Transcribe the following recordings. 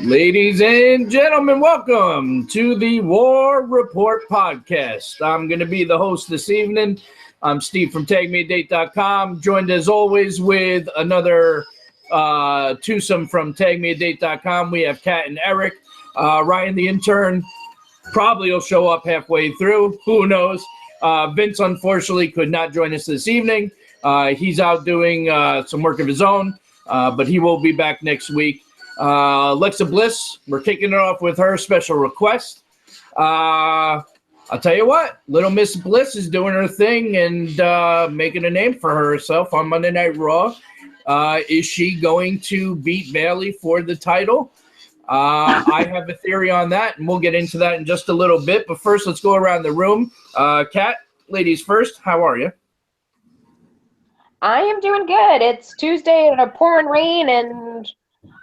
Ladies and gentlemen, welcome to the War Report podcast. I'm going to be the host this evening. I'm Steve from TagMeADate.com, joined as always with another twosome from TagMeADate.com. We have Kat and Eric. Ryan, the intern, probably will show up halfway through. Who knows? Vince, unfortunately, could not join us this evening. He's out doing some work of his own, but he will be back next week. Alexa Bliss, we're kicking it off with her special request. I'll tell you what, Little Miss Bliss is doing her thing and making a name for herself on Monday Night Raw. Is she going to beat Bayley for the title? I have a theory on that, and we'll get into that in just a little bit. But first, let's go around the room. Kat, ladies first, how are you? I am doing good. It's Tuesday and a pouring rain, and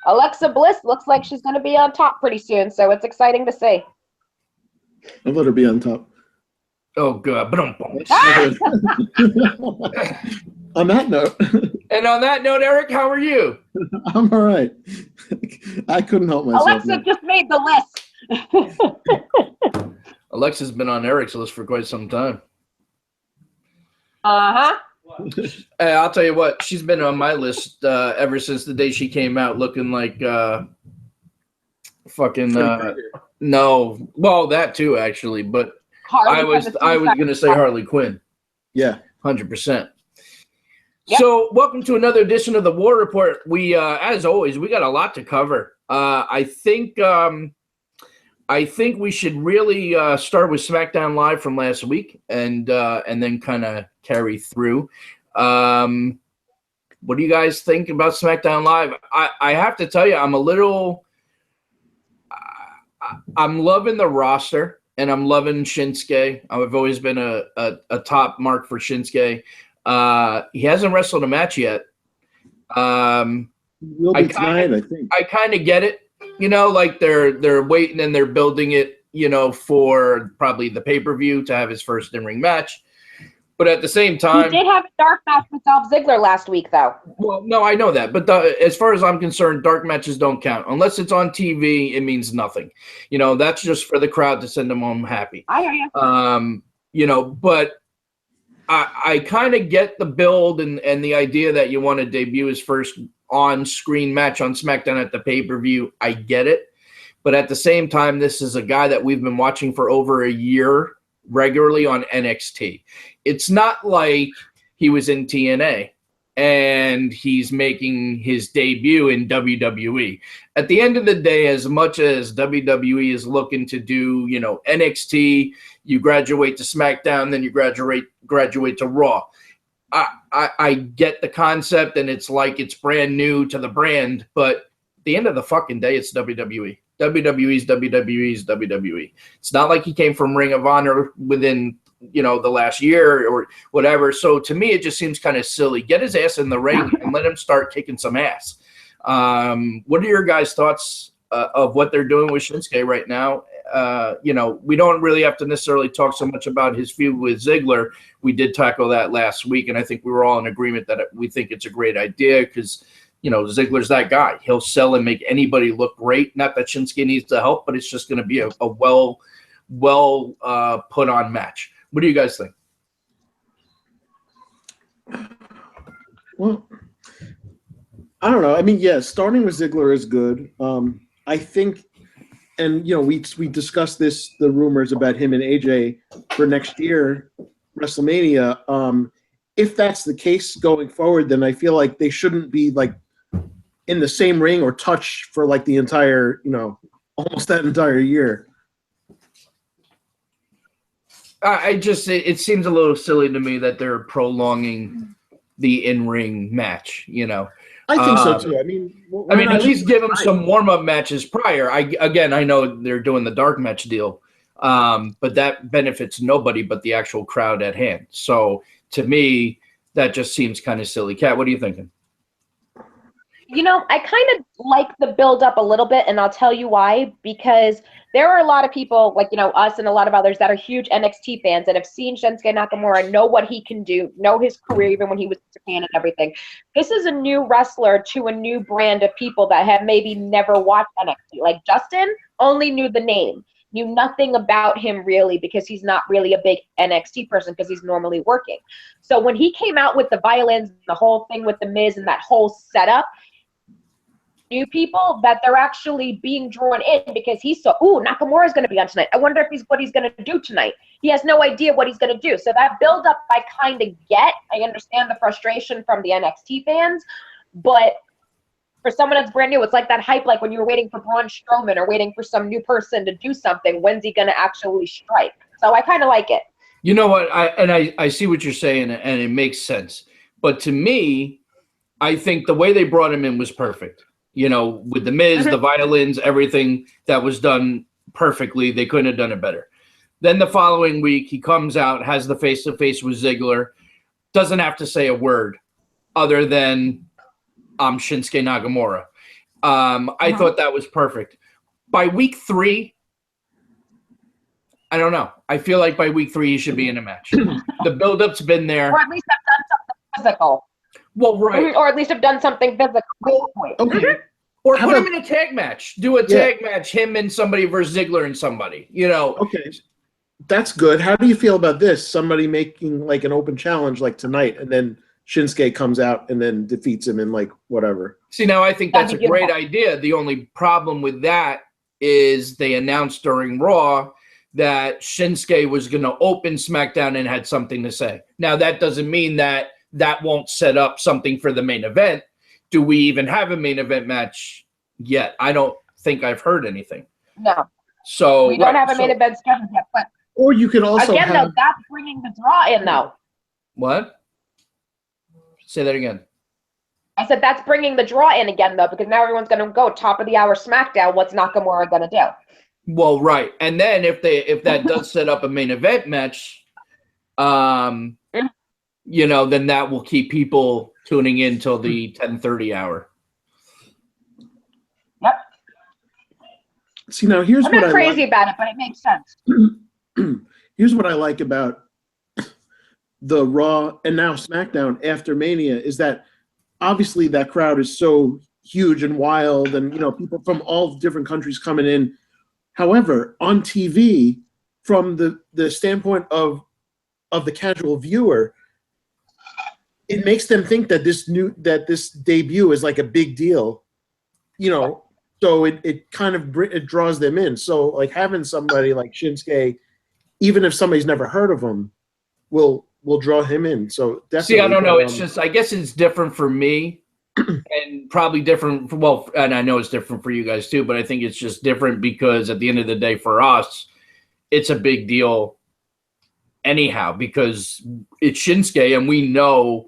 Alexa Bliss looks like she's going to be on top pretty soon, so it's exciting to see. I'll let her be on top. Oh, God. On that note. And on that note, Eric, how are you? I'm all right. I couldn't help myself. Alexa just made the list. Alexa's been on Eric's list for quite some time. Uh-huh. Hey, I'll tell you what, she's been on my list ever since the day she came out looking like no, well, that too actually, but I was going to say Harley Quinn. Yeah, 100%. Yep. So, welcome to another edition of the War Report. We, as always, we got a lot to cover. I think we should really start with SmackDown Live from last week and then kind of carry through. What do you guys think about SmackDown Live? I have to tell you, I'm loving the roster, and I'm loving Shinsuke. I've always been a top mark for Shinsuke. He hasn't wrestled a match yet. Will be tonight, I think. I kind of get it. You know, like they're waiting and they're building it, you know, for probably the pay-per-view to have his first in-ring match. But at the same time, he did have a dark match with Dolph Ziggler last week, though. Well, no, I know that. But as far as I'm concerned, dark matches don't count. Unless it's on TV, it means nothing. You know, that's just for the crowd to send them home happy. I hear you. You know, but I kind of get the build and the idea that you want to debut his first on-screen match on SmackDown at the pay-per-view. I get it. But at the same time, this is a guy that we've been watching for over a year regularly on NXT. It's not like he was in TNA and he's making his debut in WWE. At the end of the day, as much as WWE is looking to do, you know, NXT, you graduate to SmackDown, then you graduate to Raw. I get the concept, and it's like it's brand new to the brand, but at the end of the fucking day, it's WWE. WWE's WWE's WWE. It's not like he came from Ring of Honor within, you know, the last year or whatever. So to me, it just seems kind of silly. Get his ass in the ring and let him start kicking some ass. What are your guys' thoughts of what they're doing with Shinsuke right now? You know, we don't really have to necessarily talk so much about his feud with Ziggler. We did tackle that last week, and I think we were all in agreement that we think it's a great idea because, you know, Ziggler's that guy. He'll sell and make anybody look great. Not that Shinsuke needs the help, but it's just going to be a well put on match. What do you guys think? Well, I don't know. I mean, yeah, starting with Ziggler is good. I think, and, you know, we discussed the rumors about him and AJ for next year, WrestleMania. If that's the case going forward, then I feel like they shouldn't be, like, in the same ring or touch for, like, the entire, you know, almost that entire year. It seems a little silly to me that they're prolonging the in-ring match, you know. I think so too. I mean, at least give them some warm-up matches prior. I know they're doing the dark match deal, but that benefits nobody but the actual crowd at hand. So to me, that just seems kind of silly. Kat, what are you thinking? You know, I kind of like the build up a little bit, and I'll tell you why. Because there are a lot of people, like, you know, us and a lot of others that are huge NXT fans that have seen Shinsuke Nakamura, know what he can do, know his career, even when he was in Japan and everything. This is a new wrestler to a new brand of people that have maybe never watched NXT. Like Justin only knew the name, knew nothing about him really, because he's not really a big NXT person because he's normally working. So when he came out with the violins, the whole thing with the Miz and that whole setup, new people that they're actually being drawn in because he saw, ooh, Nakamura's going to be on tonight. I wonder if what he's going to do tonight. He has no idea what he's going to do. So that build up I kind of get. I understand the frustration from the NXT fans, but for someone that's brand new, it's like that hype, like when you were waiting for Braun Strowman or waiting for some new person to do something. When's he going to actually strike? So I kind of like it. You know what? I see what you're saying, and it makes sense. But to me, I think the way they brought him in was perfect. You know, with the Miz, the violins, everything that was done perfectly. They couldn't have done it better. Then the following week, he comes out, has the face-to-face with Ziggler, doesn't have to say a word other than I'm Shinsuke Nakamura. I thought that was perfect. By week 3, I don't know. I feel like by week 3, he should be in a match. The build-up's been there. Or at least have done something physical. Well, right. Or at least have done something physical. Okay. Or put him in a tag match. Do a tag match, him and somebody versus Ziggler and somebody, you know. Okay. That's good. How do you feel about this? Somebody making like an open challenge like tonight, and then Shinsuke comes out and then defeats him in like whatever. See, now I think that's a great idea. The only problem with that is they announced during Raw that Shinsuke was going to open SmackDown and had something to say. Now, that doesn't mean that won't set up something for the main event. Do we even have a main event match yet? I don't think I've heard anything. No. So we don't have a main event scheduled yet. But or you could also again, though, that's bringing the draw in, though. What? Say that again. I said that's bringing the draw in again, though, because now everyone's going to go top of the hour SmackDown. What's Nakamura going to do? Well, right. And then if that does set up a main event match, you know, then that will keep people tuning in till the 10:30 hour. Yep. See, now here's I'm what not crazy about it, but it makes sense. Here's what I like about the Raw and now SmackDown after Mania is that obviously that crowd is so huge and wild, and you know, people from all different countries coming in. However, on TV, from the standpoint of the casual viewer, it makes them think that this debut is like a big deal, you know. So it kind of it draws them in. So like having somebody like Shinsuke, even if somebody's never heard of him, will draw him in. So definitely. See, I don't know. It's just, I guess it's different for me, and probably different. Well, and I know it's different for you guys too. But I think it's just different because at the end of the day, for us, it's a big deal. Anyhow, because it's Shinsuke, and we know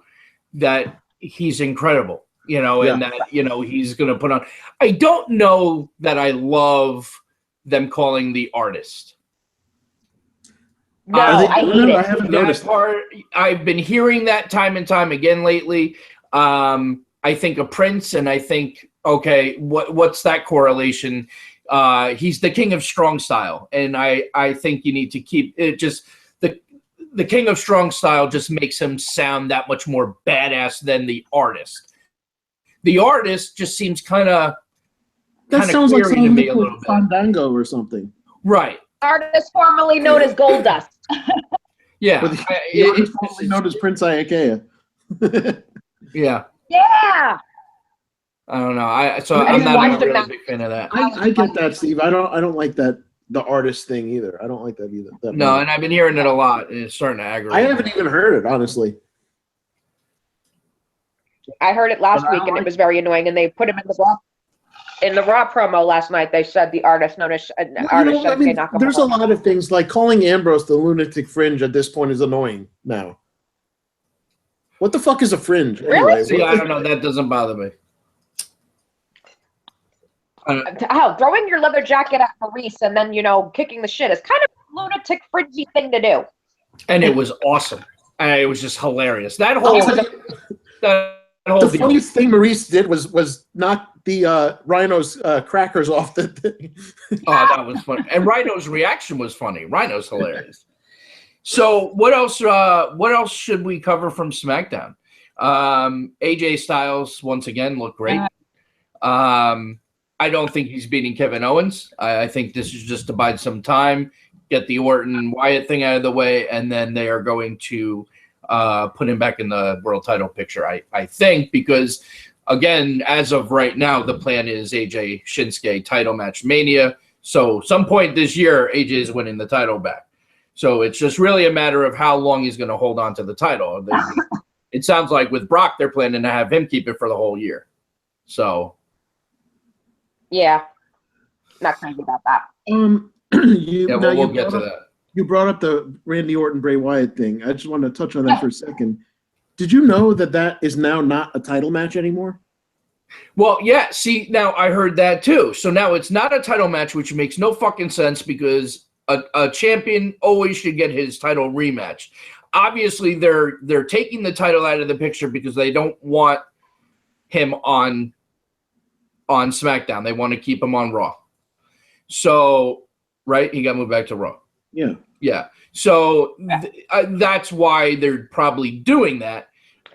that he's incredible, you know, and that, you know, he's going to put on. I don't know that I love them calling the artist. No, I hate it. I haven't noticed part. I've been hearing that time and time again lately. I think of Prince, and I think, okay, what's that correlation? He's the king of strong style, and I think you need to keep it just. The king of strong style just makes him sound that much more badass than the artist. The artist just seems kind of sounds like to me a little bit. Fandango or something, right? Artist formerly known as Goldust. Yeah, formerly known as Prince Iakea. Yeah. Yeah. I don't know. I'm not a really big fan of that. I get that, Steve. I don't like that. The artist thing either. I don't like that either. No, and I've been hearing it a lot, and it's starting to aggravate. I haven't even heard it, honestly. I heard it last week, and it was very annoying. And they put him in the Raw promo last night. They said the artist known as Shinsuke Nakamura. There's a lot of things like calling Ambrose the lunatic fringe at this point is annoying now. What the fuck is a fringe? Really? Anyway? See, I don't know. That doesn't bother me. Throwing your leather jacket at Maurice and then, you know, kicking the shit is kind of a lunatic, fringy thing to do. And it was awesome. And it was just hilarious. That The funniest thing Maurice did was knock the Rhino's crackers off the thing. Oh, that was funny. And Rhino's reaction was funny. Rhino's hilarious. So what else? What else should we cover from SmackDown? AJ Styles once again looked great. I don't think he's beating Kevin Owens. I think this is just to buy some time, get the Orton Wyatt thing out of the way, and then they are going to put him back in the world title picture. I think because, again, as of right now, the plan is AJ Shinsuke title match Mania. So some point this year, AJ is winning the title back. So it's just really a matter of how long he's going to hold on to the title. It sounds like with Brock, they're planning to have him keep it for the whole year. So. Yeah. Not crazy about that. We'll get to that. You brought up the Randy Orton Bray Wyatt thing. I just want to touch on that for a second. Did you know that is now not a title match anymore? Well, yeah. See, now I heard that too. So now it's not a title match, which makes no fucking sense because a champion always should get his title rematch. Obviously, they're taking the title out of the picture because they don't want him on SmackDown. They want to keep him on Raw. So, right, he got moved back to Raw. Yeah. Yeah. So that's why they're probably doing that.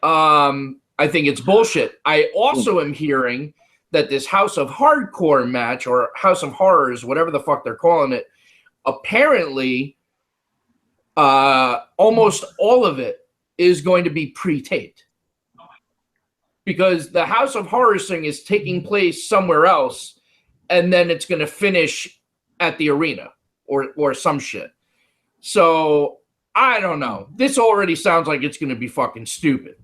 I think it's bullshit. I also am hearing that this House of Hardcore match or House of Horrors, whatever the fuck they're calling it, apparently almost all of it is going to be pre-taped. Because the House of Horrors thing is taking place somewhere else, and then it's going to finish at the arena or some shit. So, I don't know. This already sounds like it's going to be fucking stupid.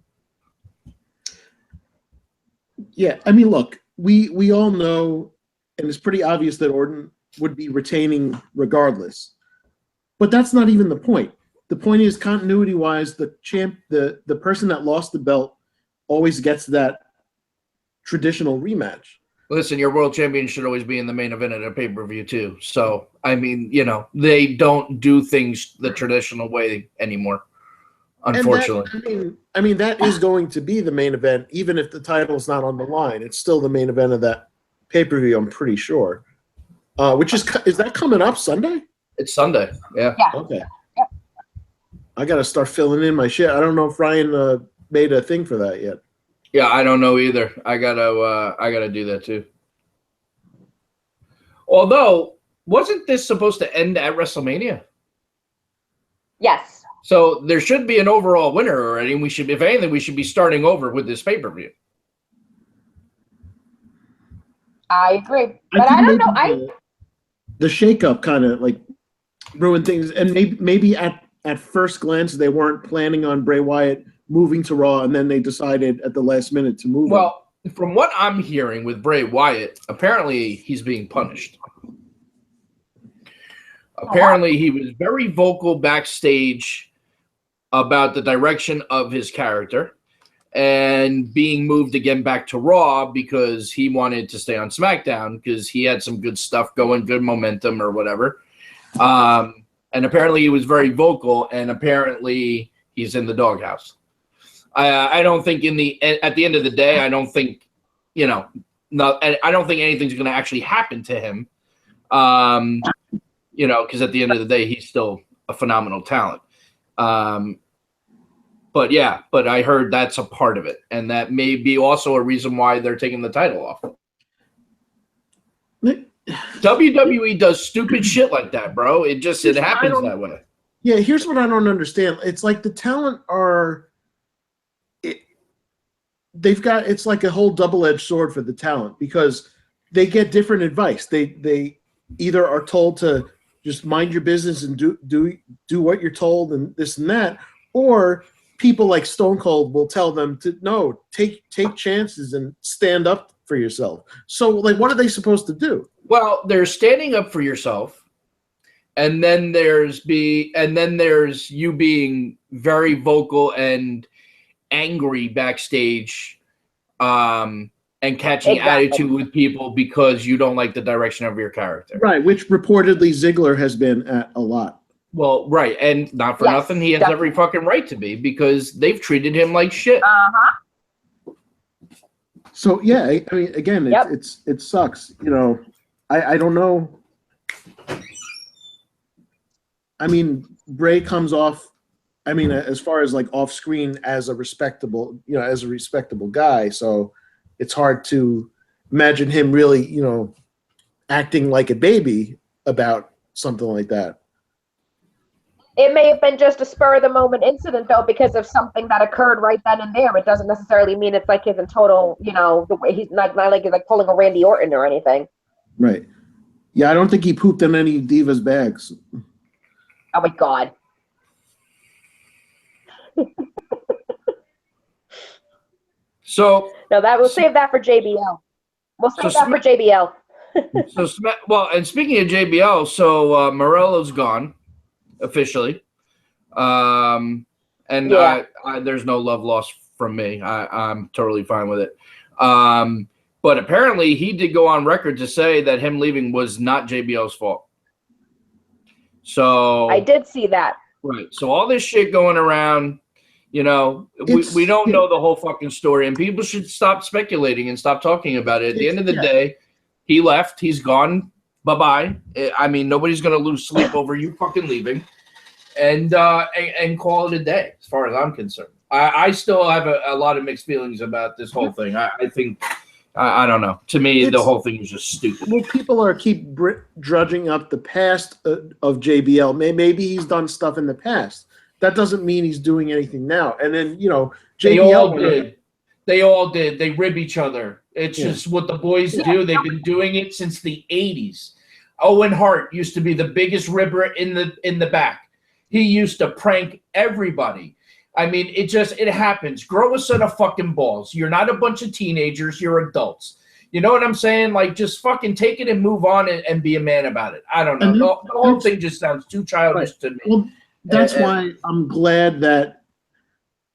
Yeah, I mean, look, we all know, and it's pretty obvious that Orton would be retaining regardless. But that's not even the point. The point is, continuity-wise, the person that lost the belt always gets that traditional rematch. Listen, your world champion should always be in the main event at a pay-per-view too. So, I mean, they don't do things the traditional way anymore, unfortunately. I mean, that is going to be the main event, even if the title's not on the line. It's still the main event of that pay-per-view, I'm pretty sure. Is that coming up Sunday? It's Sunday, yeah. Okay. I got to start filling in my shit. I don't know if Ryan made a thing for that yet. Yeah, I don't know either. I gotta do that too. Although, wasn't this supposed to end at WrestleMania? Yes. So there should be an overall winner already, and if anything, we should be starting over with this pay-per-view. I agree, but I don't know. The shakeup kind of like ruined things, and maybe at first glance they weren't planning on Bray Wyatt moving to Raw, and then they decided at the last minute to move him. Well, from what I'm hearing with Bray Wyatt, apparently he's being punished. Apparently he was very vocal backstage about the direction of his character and being moved again back to Raw because he wanted to stay on SmackDown because he had some good stuff going, good momentum or whatever. And apparently he was very vocal, and apparently he's in the doghouse. I don't think at the end of the day, I don't think, I don't think anything's going to actually happen to him. Because at the end of the day, he's still a phenomenal talent. But I heard that's a part of it. And that may be also a reason why they're taking the title off. WWE does stupid shit like that, bro. It happens that way. Yeah, here's what I don't understand. It's like the talent it's like a whole double-edged sword for the talent because they get different advice. They either are told to just mind your business and do what you're told and this and that, or people like Stone Cold will tell them to take chances and stand up for yourself. So like, what are they supposed to do? Well, they're standing up for yourself, and then there's you being very vocal and angry backstage, and catching attitude with people because you don't like the direction of your character. Right, which reportedly Ziggler has been at a lot. Well, right, and not for nothing, he has every fucking right to be because they've treated him like shit. So yeah, I mean, again, it sucks. You know, I don't know. I mean, Bray comes off. I mean, as far as like off screen as a respectable, guy. So it's hard to imagine him really, acting like a baby about something like that. It may have been just a spur of the moment incident, though, because of something that occurred right then and there. It doesn't necessarily mean it's like he's in total, the way he's not like he's like pulling a Randy Orton or anything. Right. Yeah, I don't think he pooped in any Divas bags. Oh my God. So no, we'll save that for JBL. We'll save that for JBL. And speaking of JBL, so Morello's gone officially, and there's no love lost from me. I'm totally fine with it. But apparently, he did go on record to say that him leaving was not JBL's fault. So I did see that. Right. So all this shit going around, we don't know the whole fucking story, and people should stop speculating and stop talking about it. At the end of the day, he left. He's gone. Bye-bye. I mean, nobody's going to lose sleep over you fucking leaving, and call it a day, as far as I'm concerned. I still have a lot of mixed feelings about this whole thing. I think, I don't know. To me, the whole thing is just stupid. Well, people keep drudging up the past of JBL. Maybe he's done stuff in the past. That doesn't mean he's doing anything now. And then, JBL. They all did. They rib each other. It's just what the boys do. They've been doing it since the 80s. Owen Hart used to be the biggest ribber in the back. He used to prank everybody. I mean, it happens. Grow a set of fucking balls. You're not a bunch of teenagers. You're adults. You know what I'm saying? Like, just fucking take it and move on and be a man about it. I don't know. The whole thing just sounds too childish to me. Well, that's why I'm glad that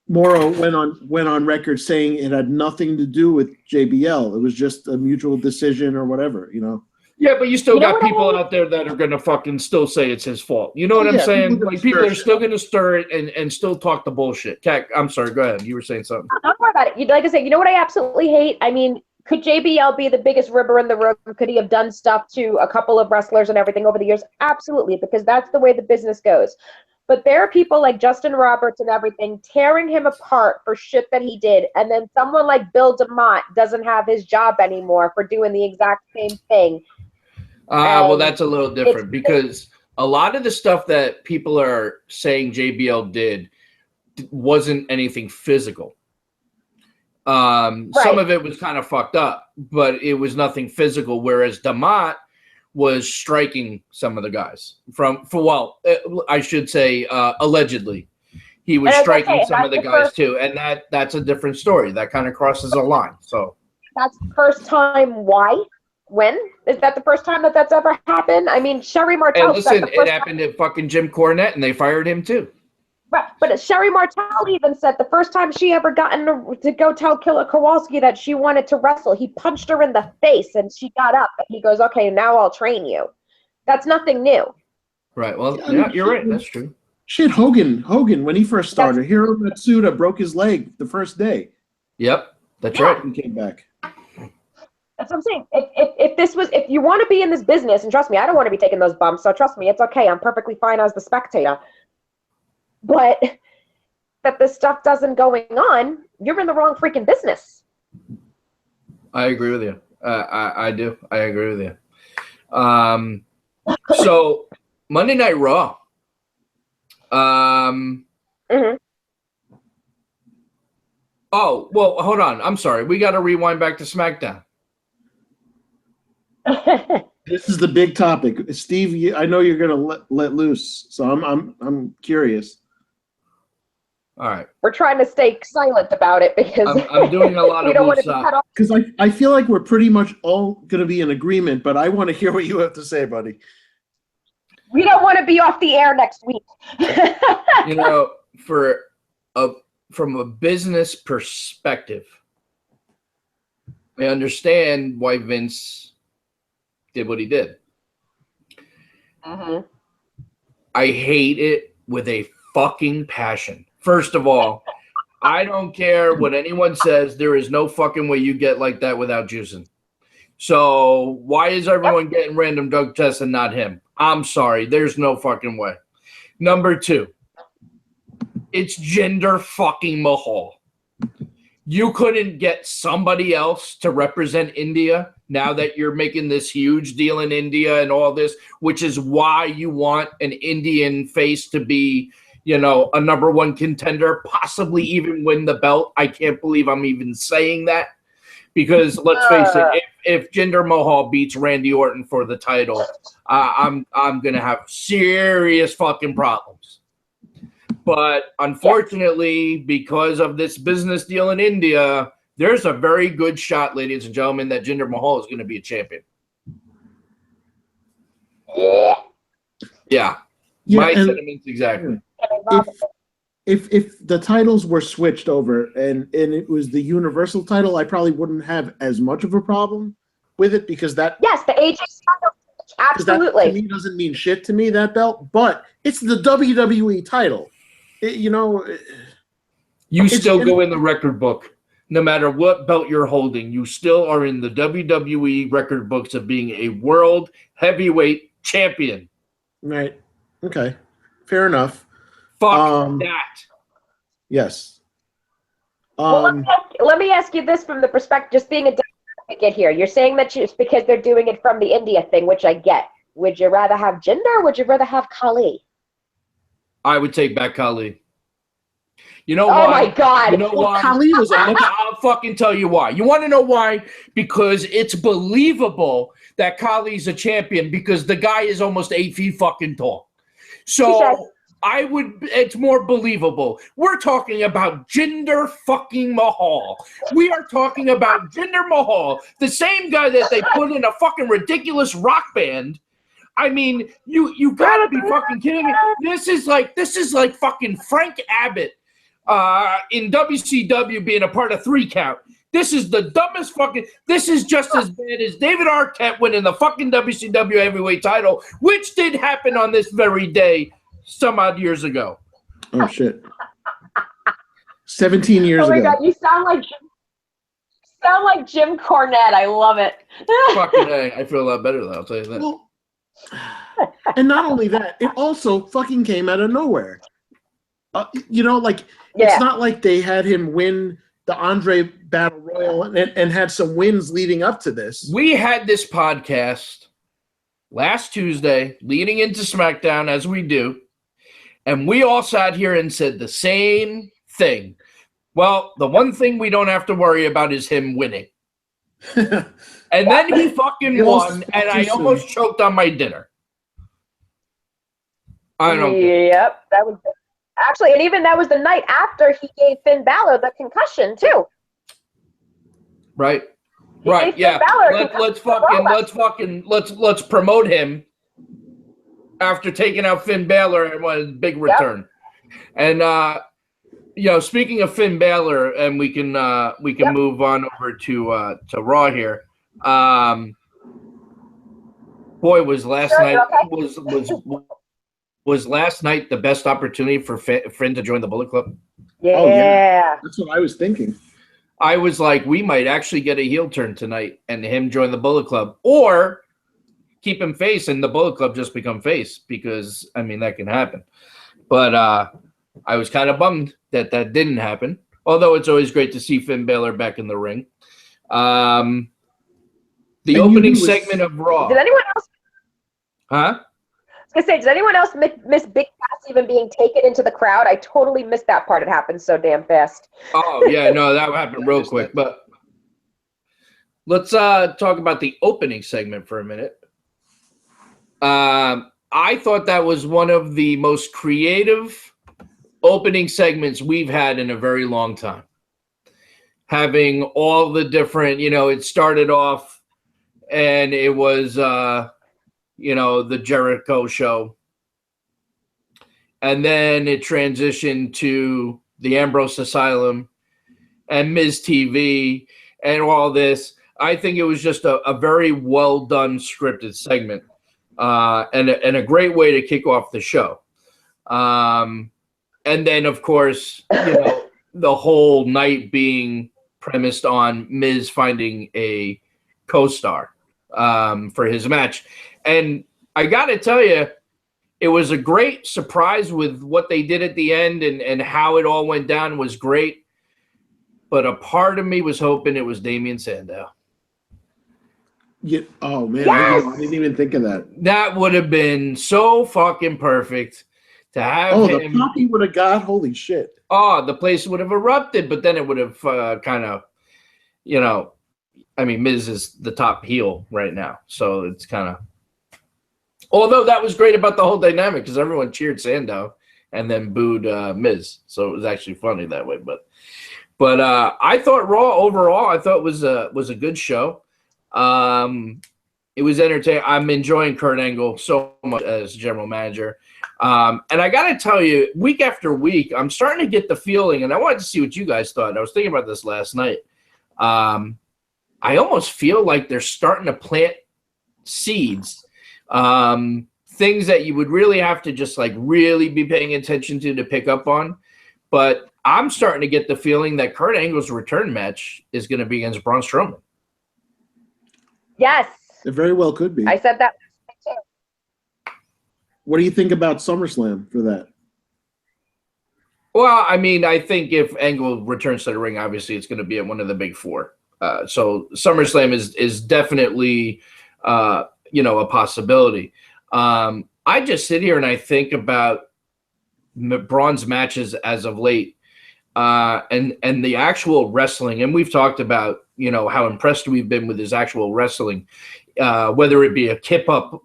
Morel went on record saying it had nothing to do with JBL. It was just a mutual decision or whatever, Yeah, but you still got people out there that are going to fucking still say it's his fault. You know what I'm saying? Like, people are still going to stir it and still talk the bullshit. Kat, I'm sorry. Go ahead. You were saying something. Don't worry about it. Like I said, you know what I absolutely hate? I mean, could JBL be the biggest ribber in the room? Could he have done stuff to a couple of wrestlers and everything over the years? Absolutely, because that's the way the business goes. But there are people like Justin Roberts and everything tearing him apart for shit that he did. And then someone like Bill DeMott doesn't have his job anymore for doing the exact same thing. Well, that's a little different because a lot of the stuff that people are saying JBL did wasn't anything physical. Some of it was kind of fucked up, but it was nothing physical, whereas DeMott was striking some of the guys I should say allegedly. He was striking some of the guys too, and that's a different story. That kind of crosses a line. So that's the first time. Why? When? Is that the first time that's ever happened? I mean, Sherry Martel. And listen, it happened to fucking Jim Cornette, and they fired him too. Right, but Sherry Martel even said the first time she ever gotten to go tell Killer Kowalski that she wanted to wrestle, he punched her in the face and she got up. And he goes, "Okay, now I'll train you." That's nothing new. Right. Well, yeah, you're right. That's true. Shit, Hogan, when he first started, Hiro Matsuda broke his leg the first day. Yep, that's right. He came back. That's what I'm saying. If you want to be in this business, and trust me, I don't want to be taking those bumps, so trust me, it's okay. I'm perfectly fine as the spectator. But that this stuff doesn't going on, you're in the wrong freaking business. I agree with you. I do. I agree with you. So Monday Night Raw. Oh, well, hold on. I'm sorry. We got to rewind back to SmackDown. This is the big topic, Steve. I know you're going to let loose, so I'm curious. All right. We're trying to stay silent about it because I'm doing a lot of loose stuff. Because I feel like we're pretty much all going to be in agreement, but I want to hear what you have to say, buddy. We don't want to be off the air next week. From a business perspective, I understand why Vince did what he did. Mm-hmm. I hate it with a fucking passion. First of all, I don't care what anyone says. There is no fucking way you get like that without juicing. So why is everyone getting random drug tests and not him? I'm sorry. There's no fucking way. Number 2, it's Jinder fucking Mahal. You couldn't get somebody else to represent India now that you're making this huge deal in India and all this, which is why you want an Indian face to be, a number 1 contender, possibly even win the belt. I can't believe I'm even saying that because let's face it, if Jinder Mahal beats Randy Orton for the title, I'm going to have serious fucking problems. But unfortunately, because of this business deal in India, there's a very good shot, ladies and gentlemen, that Jinder Mahal is going to be a champion. Yeah. My sentiments exactly. If the titles were switched over and it was the Universal title, I probably wouldn't have as much of a problem with it because that... Yes, the AJ title. Absolutely. That, to me, doesn't mean shit to me, that belt, but it's the WWE title. You still go in the record book. No matter what belt you're holding, you still are in the WWE record books of being a world heavyweight champion. Right. Okay. Fair enough. Fuck that. Yes. Well, let me ask you this from the perspective, just being a advocate here. You're saying that it's because they're doing it from the India thing, which I get. Would you rather have Jinder or would you rather have Khali? I would take back Khali. You know why? Oh my God! You know why? Khali was I'll fucking tell you why. You want to know why? Because it's believable that Khali's a champion because the guy is almost 8 feet fucking tall. So it's more believable. We're talking about Jinder fucking Mahal. We are talking about Jinder Mahal, the same guy that they put in a fucking ridiculous rock band. I mean, you gotta be fucking kidding me. This is like fucking Frank Abbott in WCW being a part of 3 Count. This is the dumbest fucking. This is just as bad as David Arquette winning the fucking WCW heavyweight title, which did happen on this very day some odd years ago. Oh shit! 17 years ago. Oh my God, you sound like Jim Cornette. I love it. Fucking A, I feel a lot better though. I'll tell you that. Well, and not only that, it also fucking came out of nowhere. It's not like they had him win the Andre Battle Royal and had some wins leading up to this. We had this podcast last Tuesday leading into SmackDown, as we do, and we all sat here and said the same thing. Well, the one thing we don't have to worry about is him winning. And then he fucking won, and I almost choked on my dinner. I don't care. Yep, that was actually, and even that was the night after he gave Finn Balor the concussion too. Right. Right. Yeah. Let's promote him after taking out Finn Balor and what a big return. Yep. And speaking of Finn Balor, and we can move on over to Raw here. Boy, was last night was last night the best opportunity for Finn to join the Bullet Club? Yeah. Oh, yeah. That's what I was thinking. I was like, we might actually get a heel turn tonight and him join the Bullet Club, or keep him face and the Bullet Club just become face, because I mean that can happen. But I was kind of bummed that didn't happen. Although it's always great to see Finn Balor back in the ring. The opening segment of Raw. Did anyone else? Huh? I was gonna say, did anyone else miss Big Cass even being taken into the crowd? I totally missed that part. It happened so damn fast. Oh yeah, no, that happened real quick. But let's talk about the opening segment for a minute. I thought that was one of the most creative opening segments we've had in a very long time. Having all the different, it started off and it was the Jericho show. And then it transitioned to the Ambrose Asylum and Miz TV and all this. I think it was just a very well done scripted segment and a great way to kick off the show. And then, of course, the whole night being premised on Miz finding a co-star for his match. And I got to tell you, it was a great surprise with what they did at the end, and how it all went down was great. But a part of me was hoping it was Damian Sandow. Yeah. Oh, man. Yes! I didn't even think of that. That would have been so fucking perfect to have him. The pop he would have got. Holy shit. Oh, the place would have erupted, but then it would have kind of, I mean, Miz is the top heel right now. So it's kind of, although that was great about the whole dynamic because everyone cheered Sandow and then booed Miz. So it was actually funny that way. But I thought Raw overall, I thought was a good show. It was entertaining. I'm enjoying Kurt Angle so much as general manager. And I got to tell you, week after week, I'm starting to get the feeling, and I wanted to see what you guys thought. I was thinking about this last night. I almost feel like they're starting to plant seeds, things that you would really have to just like really be paying attention to pick up on. But I'm starting to get the feeling that Kurt Angle's return match is going to be against Braun Strowman. Yes. It very well could be. I said that too. What do you think about SummerSlam for that? Well, I mean, I think if Angle returns to the ring, obviously it's going to be at one of the big four. So SummerSlam is definitely, a possibility. I just sit here and I think about Braun's matches as of late, and the actual wrestling. And we've talked about, how impressed we've been with his actual wrestling, whether it be a kip up,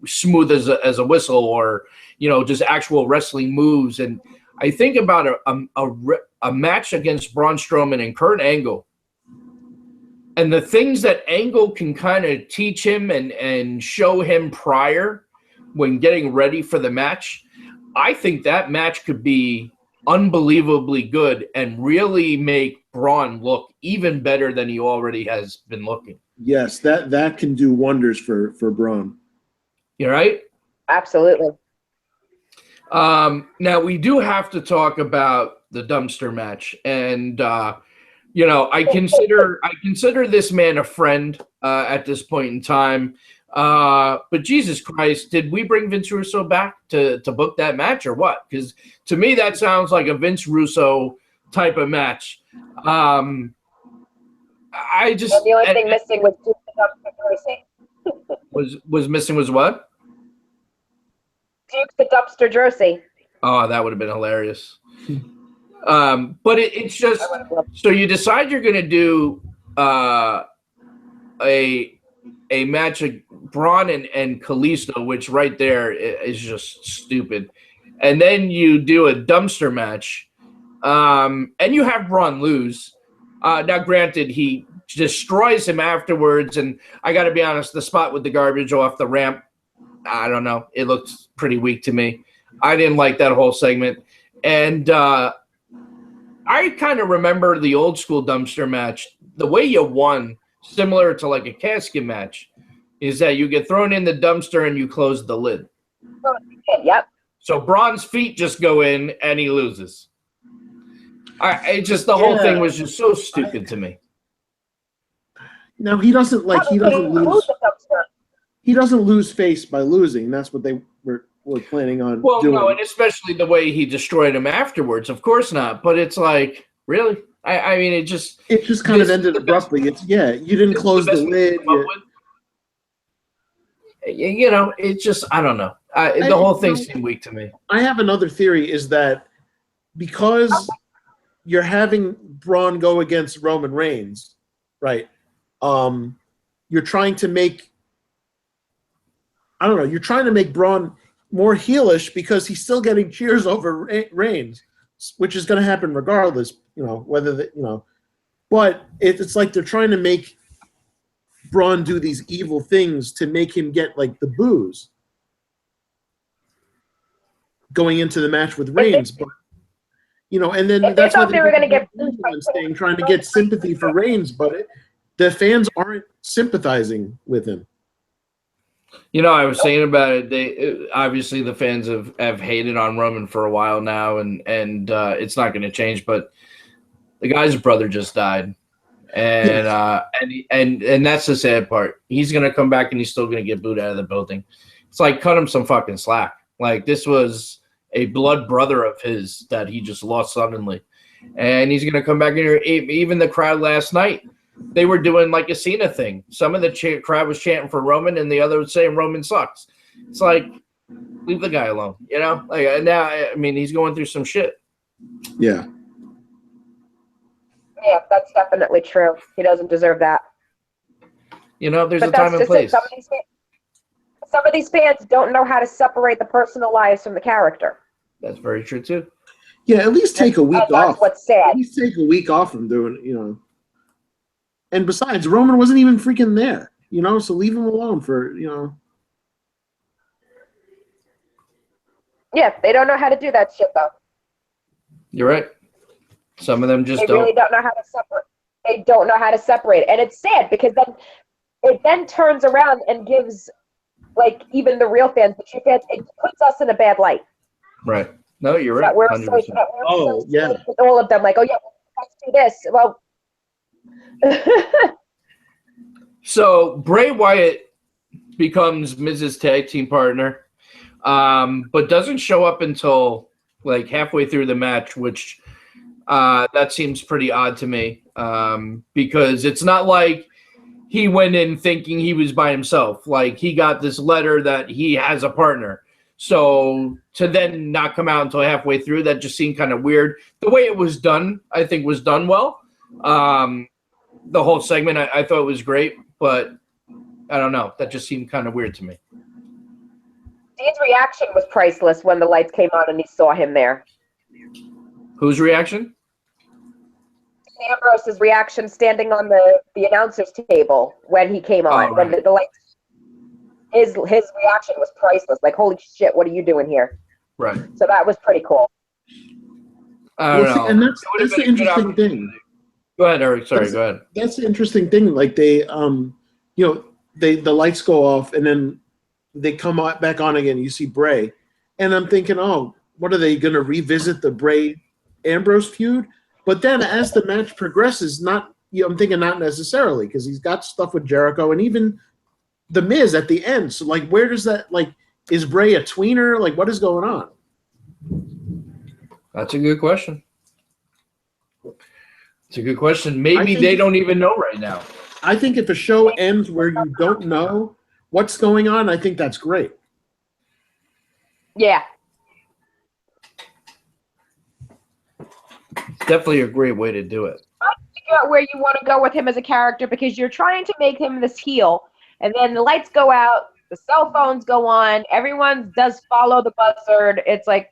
smooth as a whistle, or, just actual wrestling moves. And I think about a match against Braun Strowman and Kurt Angle, and the things that Angle can kind of teach him and show him prior when getting ready for the match. I think that match could be unbelievably good and really make Braun look even better than he already has been looking. Yes, that can do wonders for Braun. You're right? Absolutely. Now, we do have to talk about the dumpster match. And, I consider this man a friend at this point in time. But Jesus Christ, did we bring Vince Russo back to book that match or what? Because to me, that sounds like a Vince Russo type of match. The only thing missing was Duke the Dumpster Jersey. was missing was what? Duke the Dumpster Jersey. Oh, that would have been hilarious. But it's just, so you decide you're going to do a match of Braun and Kalisto, which right there is just stupid. And then you do a dumpster match, and you have Braun lose. Now, granted, he destroys him afterwards, and I got to be honest, the spot with the garbage off the ramp, I don't know. It looked pretty weak to me. I didn't like that whole segment. And I kind of remember the old school dumpster match. The way you won, similar to like a casket match, is that you get thrown in the dumpster and you close the lid. Yep. So Braun's feet just go in and he loses. The whole thing was just so stupid to me. No, he doesn't lose. He doesn't lose face by losing. That's what they were planning on doing. No, and especially the way he destroyed him afterwards. Of course not. But it's like, really? I mean, it just kind of ended abruptly. You didn't close the lid. It's just, I don't know. The whole thing seemed weak to me. I have another theory, is that because you're having Braun go against Roman Reigns, right? You're trying to make, you're trying to make Braun more heelish because he's still getting cheers over Reigns, which is going to happen regardless, but it's like they're trying to make Braun do these evil things to make him get like the boos going into the match with Reigns, but and then that's why they were going to get trying to get sympathy for Reigns, but the fans aren't sympathizing with him. You know, I was saying about it. Obviously the fans have hated on Roman for a while now, and it's not going to change. But the guy's brother just died, and and that's the sad part. He's going to come back, and he's still going to get booed out of the building. It's like, cut him some fucking slack. Like, this was a blood brother of his that he just lost suddenly, and he's going to come back in here. Even the crowd last night, they were doing like a Cena thing. Some of the crowd was chanting for Roman, and the other was saying Roman sucks. It's like, leave the guy alone, you know? Like, now, I mean, he's going through some shit. Yeah. Yeah, that's definitely true. He doesn't deserve that. You know, there's a time and place. Some of these fans don't know how to separate the personal lives from the character. That's very true too. Yeah, at least take a week off. That's what's sad. At least take a week off from doing, you know. And besides, Roman wasn't even freaking there, you know, so leave him alone for, you know. Yeah, they don't know how to do that shit, though. You're right. Some of them just They really don't know how to separate. They don't know how to separate. And it's sad because then it then turns around and gives, like, even the real fans, the true fans, it puts us in a bad light. Right. No, you're right. That we're 100%. so with all of them, like, oh, yeah, let's do this. Well, so Bray Wyatt becomes Miz's tag team partner, but doesn't show up until like halfway through the match, which that seems pretty odd to me, because it's not like he went in thinking he was by himself. Like, he got this letter that he has a partner. So to then not come out until halfway through, that just seemed kind of weird. The way it was done, I think, was done well. The whole segment, I thought was great, but I don't know. That just seemed kind of weird to me. Dean's reaction was priceless when the lights came on and he saw him there. Whose reaction? Ambrose's reaction standing on the announcer's table when he came on. Oh, right. When the lights, his reaction was priceless. Like, holy shit, what are you doing here? Right. So that was pretty cool. I don't know. And that's the interesting thing. Go ahead, Eric. Sorry, go ahead. That's the interesting thing. Like, they, the lights go off and then they come back on again. You see Bray. And I'm thinking, oh, what are they going to revisit the Bray Ambrose feud? But then as the match progresses, I'm thinking not necessarily, because he's got stuff with Jericho and even The Miz at the end. So, like, where does that, like, is Bray a tweener? Like, what is going on? That's a good question. It's a good question. Maybe they don't even know right now. I think if a show ends where you don't know what's going on, I think that's great. Yeah. Definitely a great way to do it. I figure out where you want to go with him as a character, because you're trying to make him this heel, and then the lights go out, the cell phones go on, everyone does follow the buzzard. It's like,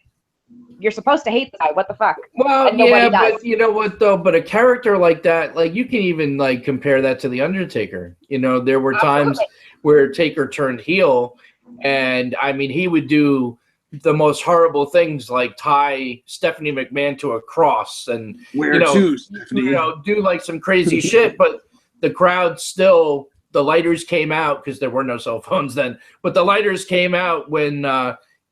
you're supposed to hate the guy. What the fuck? Well, yeah, but you know what, though? But a character like that, like, you can even, like, compare that to The Undertaker. You know, there were times where Taker turned heel, and, I mean, he would do the most horrible things, like tie Stephanie McMahon to a cross and, do, like, some crazy shit, but the crowd still, the lighters came out, because there were no cell phones then, but the lighters came out when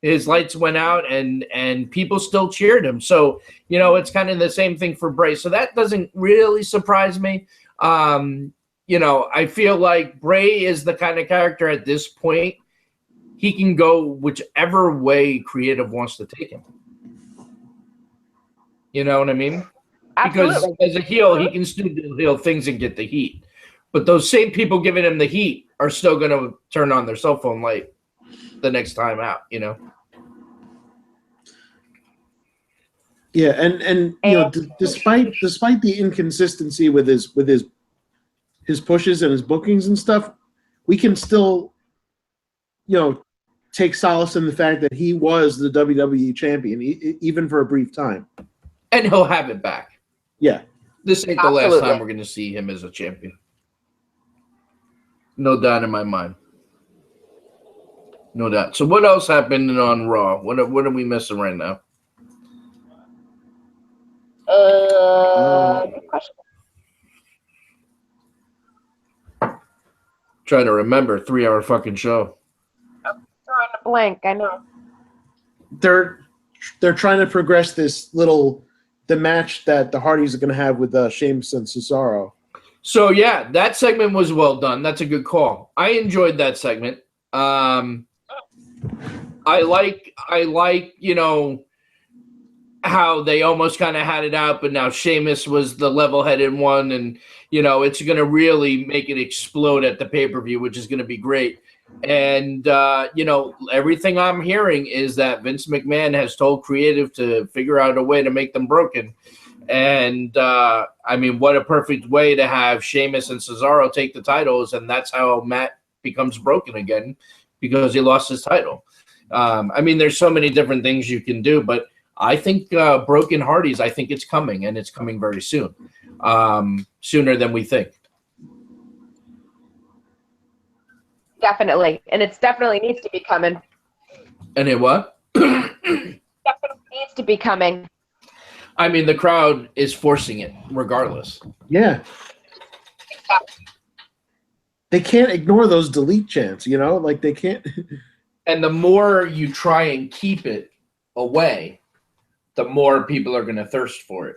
his lights went out, and people still cheered him. So, you know, it's kind of the same thing for Bray. So that doesn't really surprise me. You know, I feel like Bray is the kind of character at this point, he can go whichever way creative wants to take him. You know what I mean? Absolutely. Because as a heel, he can still do heel things and get the heat. But those same people giving him the heat are still going to turn on their cell phone light the next time out, you know? Yeah, and you know, despite the inconsistency with his pushes and his bookings and stuff, we can still, you know, take solace in the fact that he was the WWE champion, even for a brief time. And he'll have it back. Yeah. This ain't the last time we're going to see him as a champion. No doubt in my mind. No doubt. So what else happened on Raw? What are we missing right now? Good question. Trying to remember. 3-hour fucking show. blank. I know. They're trying to progress the match that the Hardys are going to have with Sheamus and Cesaro. So yeah, that segment was well done. That's a good call. I enjoyed that segment. I like how they almost kind of had it out, but now Sheamus was the level-headed one, and it's going to really make it explode at the pay-per-view, which is going to be great. And everything I'm hearing is that Vince McMahon has told creative to figure out a way to make them broken. And what a perfect way to have Sheamus and Cesaro take the titles, and that's how Matt becomes broken again, because he lost his title. There's so many different things you can do, but I think Broken Hardys, I think it's coming, and it's coming very soon, sooner than we think. Definitely, and it definitely needs to be coming. And it what? Definitely needs to be coming. The crowd is forcing it, regardless. Yeah. They can't ignore those delete chants, they can't. And the more you try and keep it away, the more people are going to thirst for it.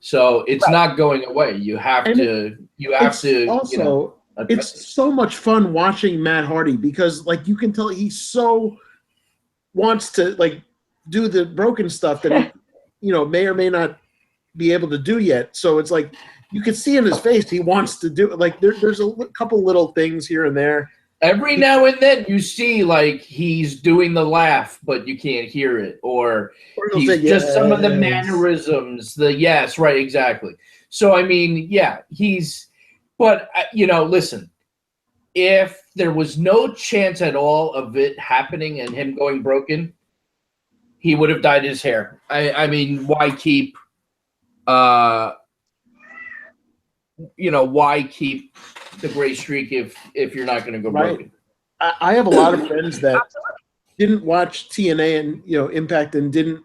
So it's not going away. You have to. Also, it's so much fun watching Matt Hardy because, you can tell he so wants to do the broken stuff that he, may or may not be able to do yet. So it's you can see in his face he wants to do it. There's a couple little things here and there. Every now and then you see he's doing the laugh, but you can't hear it, or he's say, just some of the mannerisms. Yes, right, exactly. So listen, if there was no chance at all of it happening and him going broken, he would have dyed his hair. Why keep? Why keep the gray streak if you're not going to go broken? I have a lot of friends that didn't watch TNA and Impact and didn't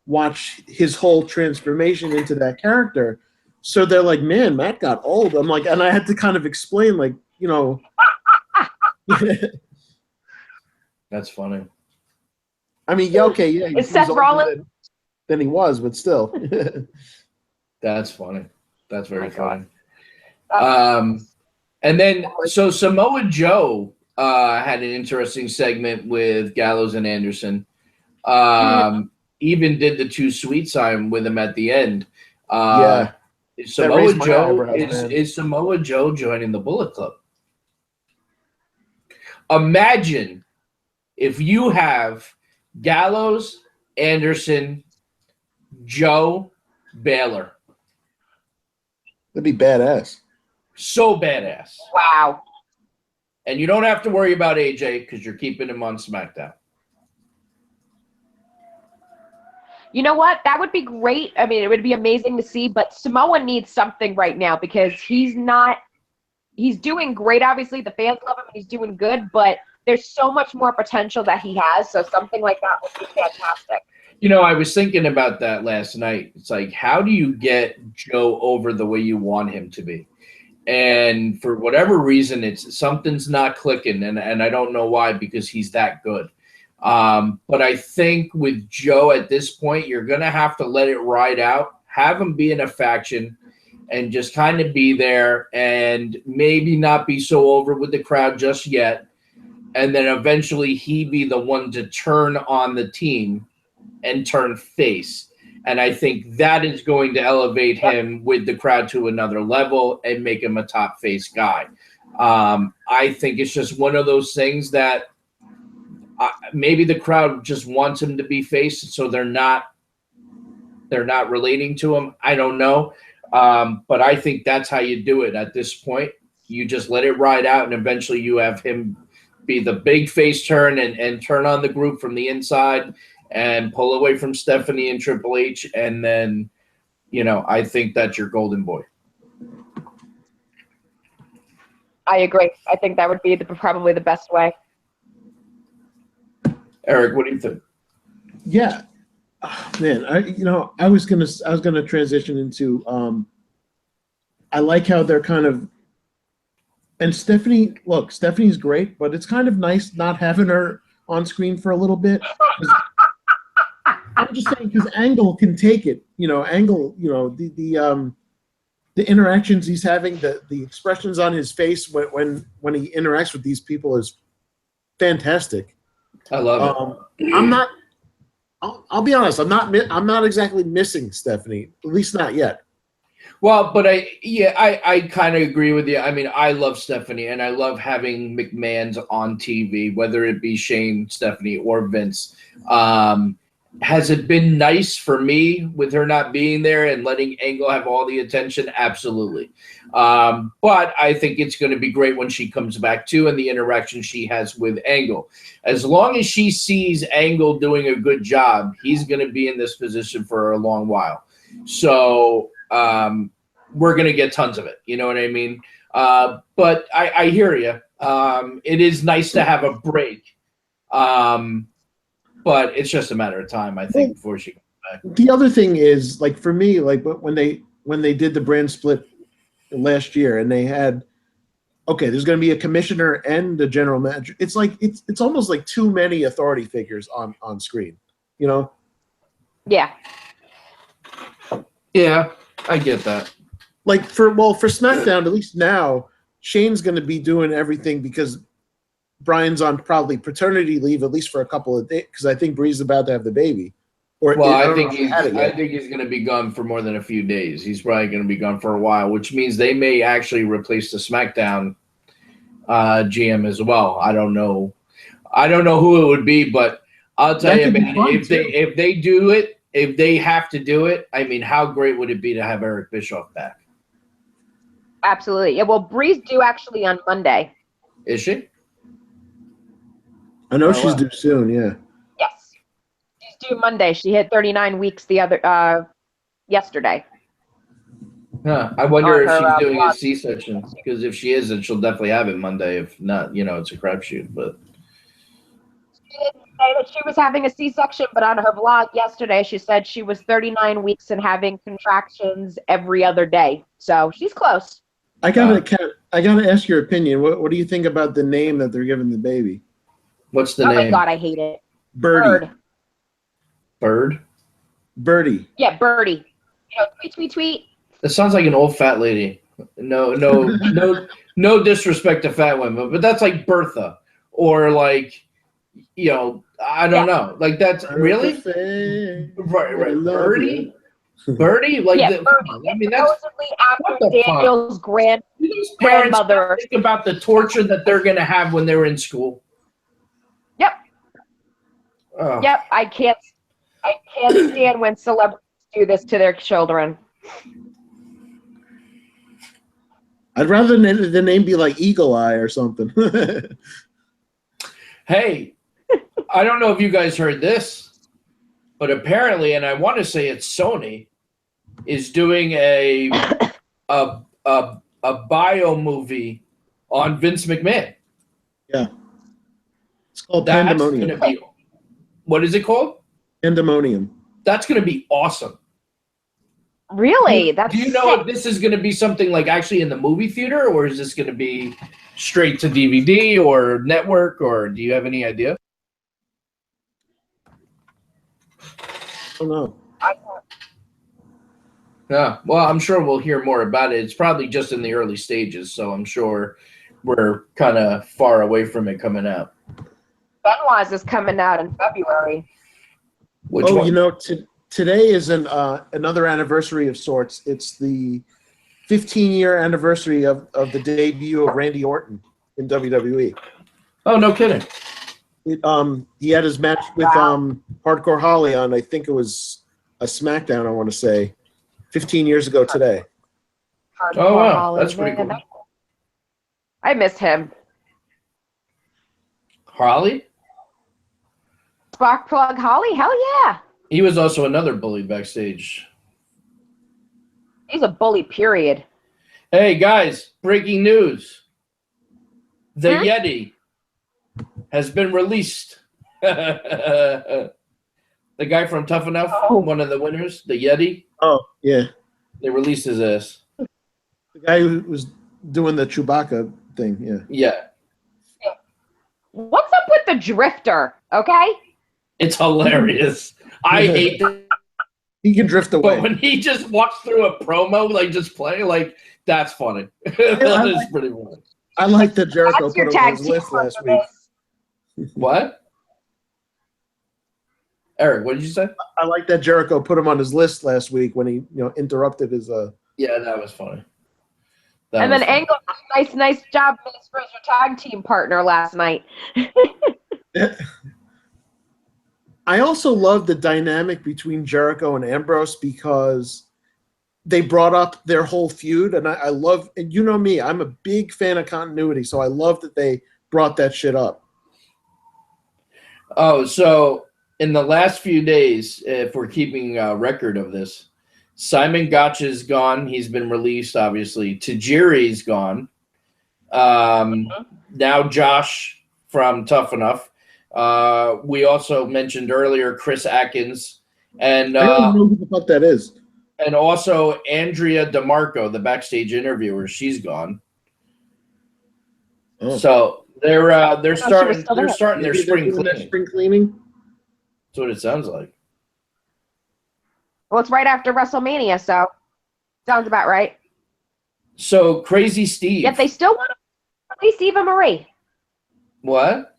watch his whole transformation into that character. So they're like, man, Matt got old. I'm like, and I had to kind of explain, That's funny. It's Seth Rollins than he was, but still. That's funny. That's very funny. And then so Samoa Joe had an interesting segment with Gallows and Anderson. Even did the too sweet sign with him at the end. Is Samoa Joe joining the Bullet Club? Imagine if you have Gallows, Anderson, Joe, Baylor. That'd be badass. So badass. Wow. And you don't have to worry about AJ because you're keeping him on SmackDown. You know what? That would be great. It would be amazing to see, but Samoa needs something right now because he's doing great. Obviously, the fans love him. He's doing good, but there's so much more potential that he has. So something like that would be fantastic. I was thinking about that last night. It's how do you get Joe over the way you want him to be? And for whatever reason, something's not clicking, and I don't know why, because he's that good. But I think with Joe at this point, you're going to have to let it ride out, have him be in a faction, and just kind of be there and maybe not be so over with the crowd just yet. And then eventually he be the one to turn on the team and turn face. And I think that is going to elevate him with the crowd to another level and make him a top face guy. I think it's just one of those things that maybe the crowd just wants him to be face, so they're not relating to him. I don't know. But I think that's how you do it at this point. You just let it ride out, and eventually you have him be the big face turn and turn on the group from the inside and pull away from Stephanie and Triple H. And then, I think that's your golden boy. I agree. I think that would be probably the best way. Eric, what do you think? Yeah. Oh, man, I was gonna transition into I like how they're kind of, and Stephanie's great, but it's kind of nice not having her on screen for a little bit. I'm just saying because Angle can take it. Angle. The interactions he's having, the expressions on his face when he interacts with these people is fantastic. I love it. I'm not. I'll be honest. I'm not exactly missing Stephanie. At least not yet. Well, but I kind of agree with you. I mean, I love Stephanie, and I love having McMahon's on TV, whether it be Shane, Stephanie, or Vince. Has it been nice for me with her not being there and letting Angle have all the attention? Absolutely. But I think it's going to be great when she comes back too, and the interaction she has with Angle. As long as she sees Angle doing a good job, he's going to be in this position for a long while. So we're going to get tons of it. You know what I mean? But I hear you. It is nice to have a break. But it's just a matter of time, I think, before she comes back. The other thing is, like, for me, like when they did the brand split last year, and they had, okay, there's going to be a commissioner and a general manager. It's like it's almost like too many authority figures on screen, Yeah. Yeah, I get that. Like for SmackDown, at least now, Shane's going to be doing everything because Brian's on probably paternity leave, at least for a couple of days, because I think Bree's about to have the baby. I think he's going to be gone for more than a few days. He's probably going to be gone for a while, which means they may actually replace the SmackDown GM as well. I don't know who it would be, but I'll tell you, man, if they do it, if they have to do it, I mean, how great would it be to have Eric Bischoff back? Absolutely. Yeah. Well, Bree's due actually on Monday. Is she? I know she's due soon. Yeah. Yes. She's due Monday. She hit 39 weeks yesterday. Huh. I wonder if she's doing a C-section, because if she isn't, she'll definitely have it Monday. If not, it's a crapshoot. But she didn't say that she was having a C-section, but on her vlog yesterday, she said she was 39 weeks and having contractions every other day. So she's close. I gotta ask your opinion. What do you think about the name that they're giving the baby? What's the name? Oh my God, I hate it. Birdie. Bird? Birdie. Yeah, Birdie. Tweet. That sounds like an old fat lady. No disrespect to fat women, but that's like Bertha, or like, I don't know. Like that's really right. Birdie, like Birdie. I mean, that's supposedly after Daniel's grandmother. Think about the torture that they're gonna have when they're in school. Yep. Oh. Yep. I can't stand when celebrities do this to their children. I'd rather the name be like Eagle Eye or something. Hey, I don't know if you guys heard this, but apparently, and I want to say it's Sony, is doing a bio movie on Vince McMahon. Yeah. It's called Pandemonium. What is it called? Pandemonium. That's going to be awesome. Really? Do you know if this is going to be something like actually in the movie theater, or is this going to be straight to DVD or network, or do you have any idea? I don't know. Yeah, well, I'm sure we'll hear more about it. It's probably just in the early stages, so I'm sure we're kind of far away from it coming out. Benoit's is coming out in February. Which one? Today is another anniversary of sorts. It's the 15-year anniversary of the debut of Randy Orton in WWE. Oh, no kidding. He had his match with Hardcore Holly on, I think it was a SmackDown, I want to say, 15 years ago today. Oh, wow. That's pretty cool. I miss him. Holly? Sparkplug Holly? Hell yeah. He was also another bully backstage. He's a bully, period. Hey, guys, breaking news. The Yeti has been released. The guy from Tough Enough, one of the winners, the Yeti. Oh, yeah. They released his ass. The guy who was doing the Chewbacca thing, yeah. Yeah. What's up with the drifter? Okay. It's hilarious. I hate that. He can drift away. But when he just walks through a promo, like just play, like that's funny. That is pretty funny. I like that Jericho That's your put him on tag his team list last partner. week. What? Eric, what did you say? I like that Jericho put him on his list last week when he, interrupted his. Yeah, that was funny. And then Angle, nice job, Miss, for your tag team partner last night. I also love the dynamic between Jericho and Ambrose because they brought up their whole feud, and I love. And you know me, I'm a big fan of continuity, so I love that they brought that shit up. Oh, so in the last few days, if we're keeping a record of this, Simon Gotch's gone. He's been released, obviously. Tajiri's gone. Now Josh from Tough Enough. We also mentioned earlier Chris Atkins. And I don't know who the fuck that is. And also Andrea DeMarco, the backstage interviewer. She's gone. Oh. So they're starting their spring cleaning. Spring cleaning? That's what it sounds like. Well, it's right after WrestleMania, so sounds about right. So Crazy Steve. Yet they still want to release Eva Marie. What?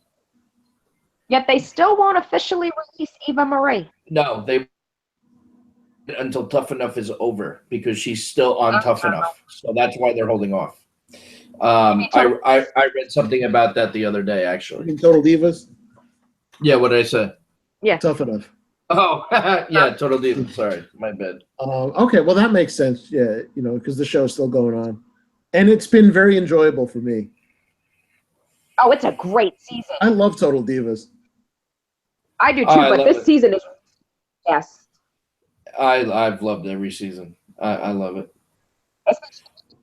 Yet they still won't officially release Eva Marie. No, they until Tough Enough is over because she's still on Tough Enough. So that's why they're holding off. I read something about that the other day, actually. In Total Divas? Yeah, what did I say? Yeah. Tough Enough. Oh, yeah, Total Divas. Sorry, my bad. Okay, well, that makes sense. Yeah, because the show's still going on. And it's been very enjoyable for me. Oh, it's a great season. I love Total Divas. I do too, but this season is yes. I've loved every season. I love it.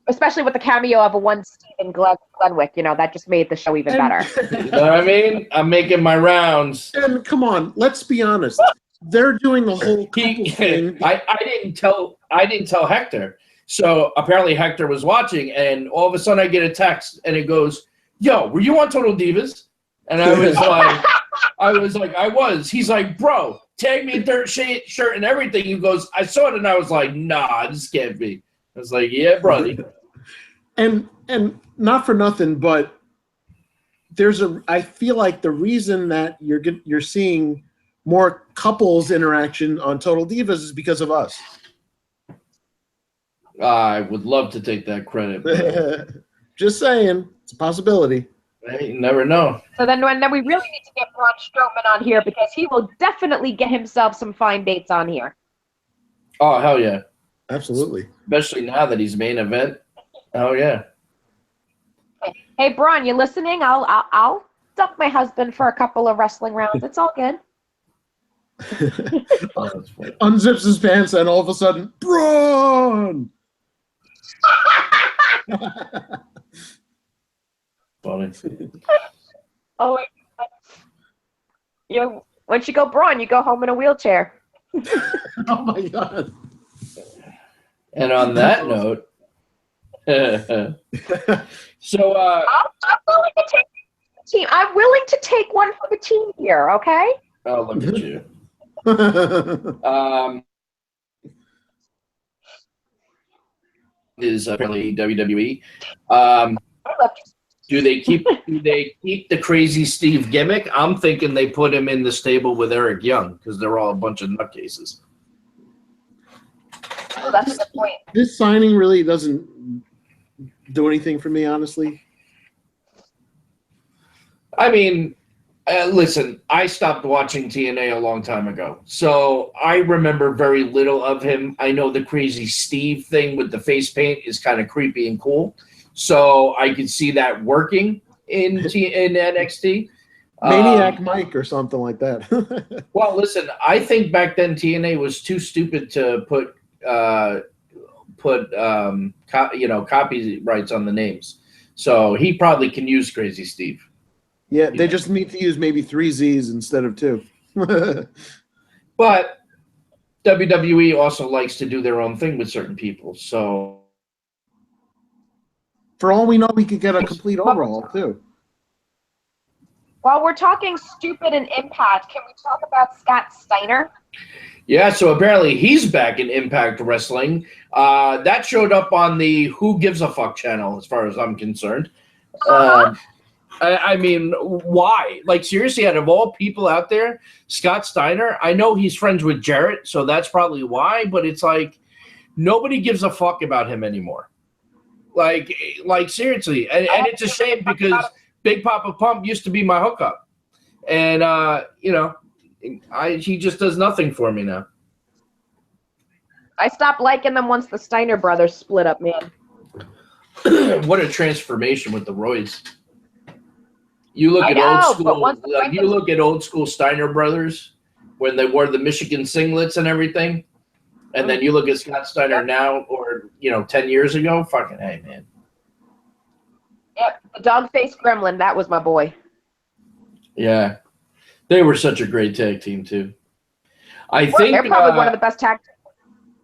Especially with the cameo of a one Stephen Glenwick, that just made the show even better. You know what I mean? I'm making my rounds. And come on, let's be honest. They're doing a whole couple thing. I didn't tell Hector. So apparently Hector was watching, and all of a sudden I get a text, and it goes, "Yo, were you on Total Divas?" And I was like, I was. He's like, "Bro, tag me in dirt shirt and everything." He goes, "I saw it," and I was like, "Nah, this can't be." I was like, "Yeah, brother." And not for nothing, but I feel like the reason that you're seeing more couples interaction on Total Divas is because of us. I would love to take that credit. Just saying, it's a possibility. You never know. So then we really need to get Braun Strowman on here because he will definitely get himself some fine dates on here. Oh, hell yeah. Absolutely. Especially now that he's main event. Oh, yeah. Hey, Braun, you listening? I'll duck my husband for a couple of wrestling rounds. It's all good. Unzips his pants and all of a sudden, Braun! Funny. Oh, once you go Braun, you go home in a wheelchair. Oh my God. And on that note, so I'm willing to take one for the team here, okay? Oh, look at you. Is apparently WWE. Do they keep the Crazy Steve gimmick? I'm thinking they put him in the stable with Eric Young because they're all a bunch of nutcases. Oh, that's a good point. This signing really doesn't do anything for me, honestly. I mean, listen, I stopped watching TNA a long time ago, so I remember very little of him. I know the Crazy Steve thing with the face paint is kind of creepy and cool, so I could see that working in NXT. Maniac Mike or something like that. Well, listen, I think back then TNA was too stupid to put copyrights on the names, so he probably can use Crazy Steve. Yeah, they just need to use maybe 3 Z's instead of 2. But WWE also likes to do their own thing with certain people. So for all we know, we could get a complete overhaul too. While we're talking stupid and Impact, can we talk about Scott Steiner? Yeah, so apparently he's back in Impact Wrestling. That showed up on the Who Gives a Fuck channel, as far as I'm concerned. I mean, why? Like, seriously, out of all people out there, Scott Steiner, I know he's friends with Jarrett, so that's probably why, but it's like nobody gives a fuck about him anymore. Like seriously. And it's a shame because Big Papa Pump used to be my hookup. And, he just does nothing for me now. I stopped liking them once the Steiner brothers split up, man. What a transformation with the Roys. You look at old school, you look at old school Steiner brothers when they wore the Michigan singlets and everything, and then you look at Scott Steiner now, or 10 years ago. Fucking hey, man. Yep, the dog-faced gremlin. That was my boy. Yeah, they were such a great tag team too. I think they're probably one of the best tag teams.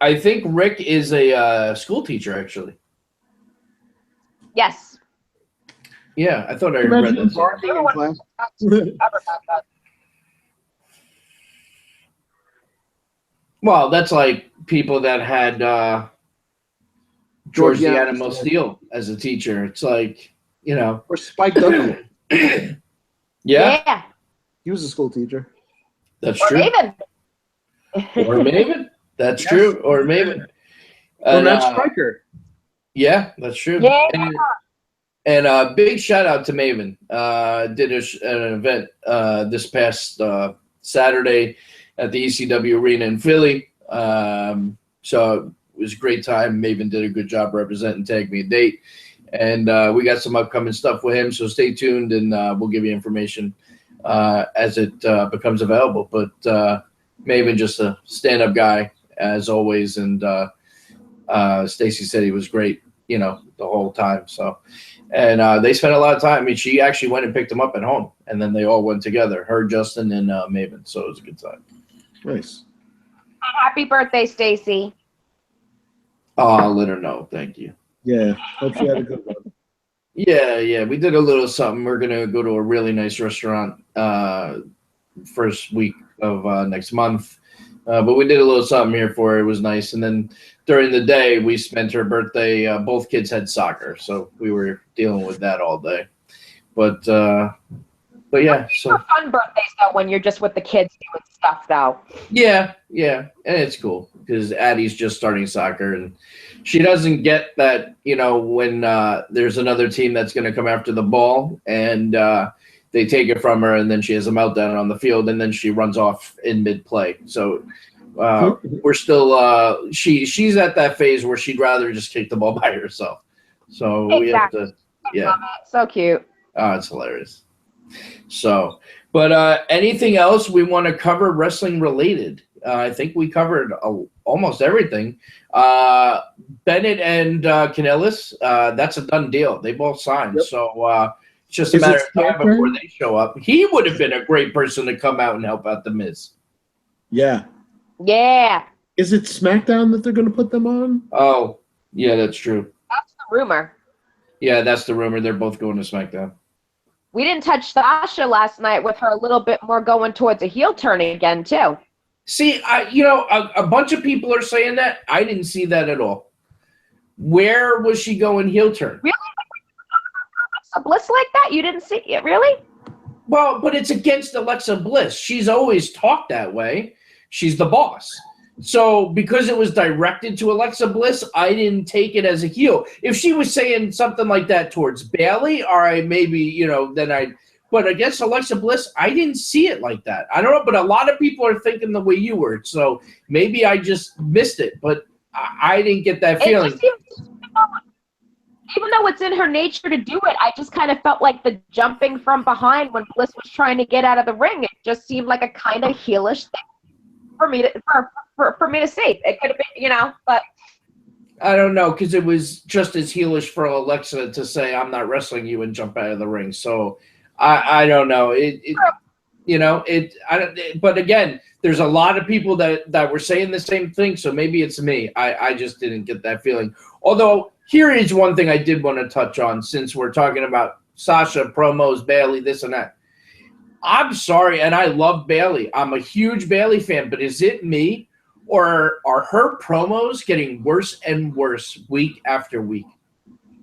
I think Rick is a school teacher, actually. Yes. Yeah, I thought I read that. Well, that's like people that had George the Animal Steel as a teacher. It's like, Or Spike Dudley. Yeah. He was a school teacher. That's or true. Maven. Or Maven. That's true. Or Maven. Or Matt Striker. Yeah, that's true. Yeah. And big shout out to Maven. Did an event this past Saturday at the ECW Arena in Philly. So it was a great time. Maven did a good job representing Tag Me a Date. And we got some upcoming stuff with him. So stay tuned and we'll give you information as it becomes available. But Maven, just a stand-up guy, as always. And Stacy said he was great, the whole time. So. And they spent a lot of time. I mean, she actually went and picked him up at home, and then they all went together, her, Justin, and Maven. So it was a good time. Nice. Happy birthday, Stacy. Oh, I'll let her know. Thank you. Yeah. Hope she had a good one. Yeah. We did a little something. We're going to go to a really nice restaurant first week of next month. But we did a little something here for her. It was nice. And then during the day, we spent her birthday. Both kids had soccer, so we were dealing with that all day. But yeah. So fun birthdays, though, when you're just with the kids doing stuff, though. Yeah. And it's cool because Addie's just starting soccer, and she doesn't get that, when there's another team that's going to come after the ball, and they take it from her, and then she has a meltdown on the field, and then she runs off in mid-play. So we're still she's at that phase where she'd rather just kick the ball by herself. So exactly. We have to, yeah. So cute. Oh, it's hilarious. So, but anything else we want to cover wrestling related? I think we covered almost everything. Bennett and Kanellis, that's a done deal. They both signed. Yep. So it's just a matter of time before they show up. He would have been a great person to come out and help out The Miz. Yeah. Yeah. Is it SmackDown that they're going to put them on? Oh, yeah, that's true. That's the rumor. Yeah, that's the rumor. They're both going to SmackDown. We didn't touch Sasha last night with her a little bit more going towards a heel turn again, too. See, a bunch of people are saying that. I didn't see that at all. Where was she going heel turn? Really? Alexa Bliss like that? You didn't see it, really? Well, but it's against Alexa Bliss. She's always talked that way. She's the boss. So because it was directed to Alexa Bliss, I didn't take it as a heel. If she was saying something like that towards Bayley, all right, maybe, then I'd. But against Alexa Bliss, I didn't see it like that. I don't know, but a lot of people are thinking the way you were. So maybe I just missed it, but I didn't get that feeling. Even though it's in her nature to do it, I just kind of felt like the jumping from behind when Bliss was trying to get out of the ring. It just seemed like a kind of heelish thing for me to see. It could have been, but. I don't know, because it was just as heelish for Alexa to say, I'm not wrestling you and jump out of the ring. So I don't know. But again, there's a lot of people that were saying the same thing. So maybe it's me. I just didn't get that feeling. Although here is one thing I did want to touch on since we're talking about Sasha, promos, Bayley, this and that. I'm sorry, and I love Bayley. I'm a huge Bayley fan, but is it me, or are her promos getting worse and worse week after week?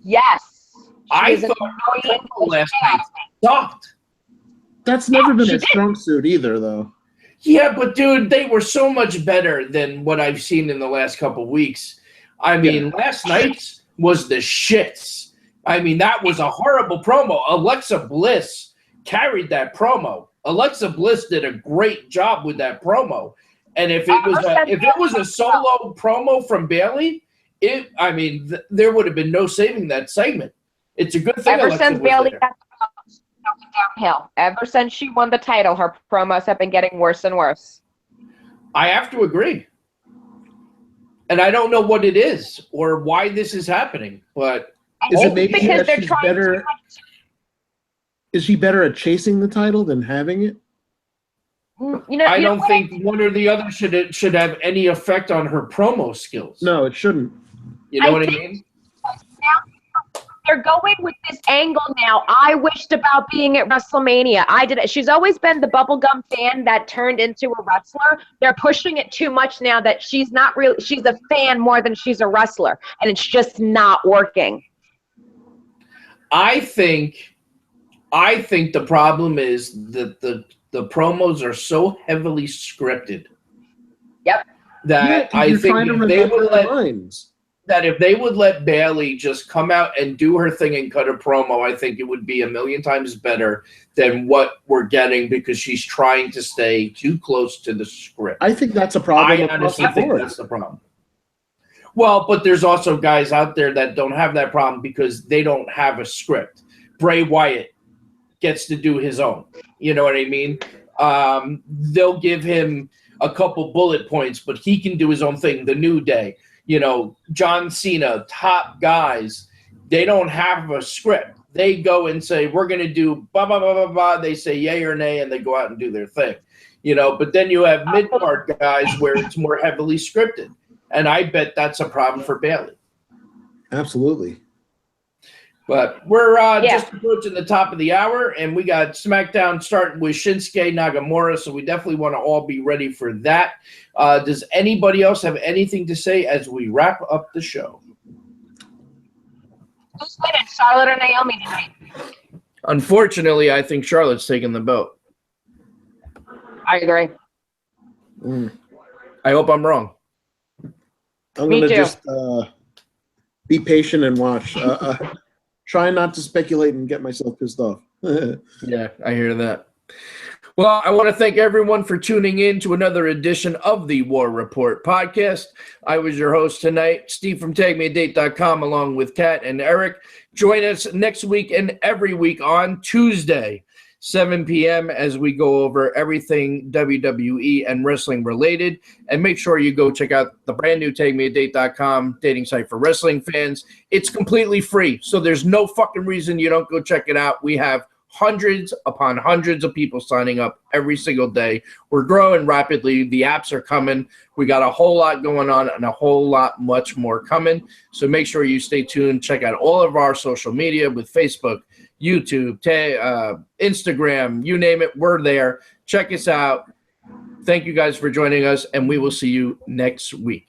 Yes. I thought her promo last night sucked. That's never been she a did. strong suit either, though. Yeah, but dude, they were so much better than what I've seen in the last couple weeks. I mean, last night's was the shits. I mean, that was a horrible promo. Alexa Bliss carried that promo. Alexa Bliss did a great job with that promo. And if it was a solo promo from Bayley, there would have been no saving that segment. It's a good thing. Ever Alexa since was Bayley there. got downhill, ever since she won the title, her promos have been getting worse and worse. I have to agree. And I don't know what it is or why this is happening, but is it maybe because that they're she's trying better? Is she better at chasing the title than having it? I don't think one or the other should have any effect on her promo skills. No, it shouldn't. You know what I mean? Now they're going with this angle now. I wished about being at WrestleMania. I did it. She's always been the bubblegum fan that turned into a wrestler. They're pushing it too much now that she's not real. She's a fan more than she's a wrestler, and it's just not working. I think the problem is that the promos are so heavily scripted. Yep. That I think if they would let Bayley just come out and do her thing and cut a promo, I think it would be a million times better than what we're getting because she's trying to stay too close to the script. I think that's a problem. I honestly think that's the problem. Well, but there's also guys out there that don't have that problem because they don't have a script. Bray Wyatt gets to do his own. You know what I mean? They'll give him a couple bullet points, but he can do his own thing. The New Day, John Cena, top guys, they don't have a script. They go and say, we're going to do blah, blah, blah, blah, blah. They say yay or nay, and they go out and do their thing. But then you have mid-card guys where it's more heavily scripted. And I bet that's a problem for Bayley. Absolutely. But we're just approaching the top of the hour, and we got SmackDown starting with Shinsuke Nakamura, so we definitely want to all be ready for that. Does anybody else have anything to say as we wrap up the show? Who's winning, Charlotte or Naomi tonight? Unfortunately, I think Charlotte's taking the belt. I agree. I hope I'm wrong. I'm going to just be patient and watch. Try not to speculate and get myself pissed off. Yeah, I hear that. Well, I want to thank everyone for tuning in to another edition of the War Report podcast. I was your host tonight, Steve from TagMeADate.com, along with Kat and Eric. Join us next week and every week on Tuesday, 7 p.m. as we go over everything WWE and wrestling related. And make sure you go check out the brand new TagMeADate.com dating site for wrestling fans. It's completely free, so there's no fucking reason you don't go check it out. We have hundreds upon hundreds of people signing up every single day. We're growing rapidly. The apps are coming. We got a whole lot going on and a whole lot much more coming. So make sure you stay tuned. Check out all of our social media with Facebook, YouTube, Instagram, you name it, we're there. Check us out. Thank you guys for joining us, and we will see you next week.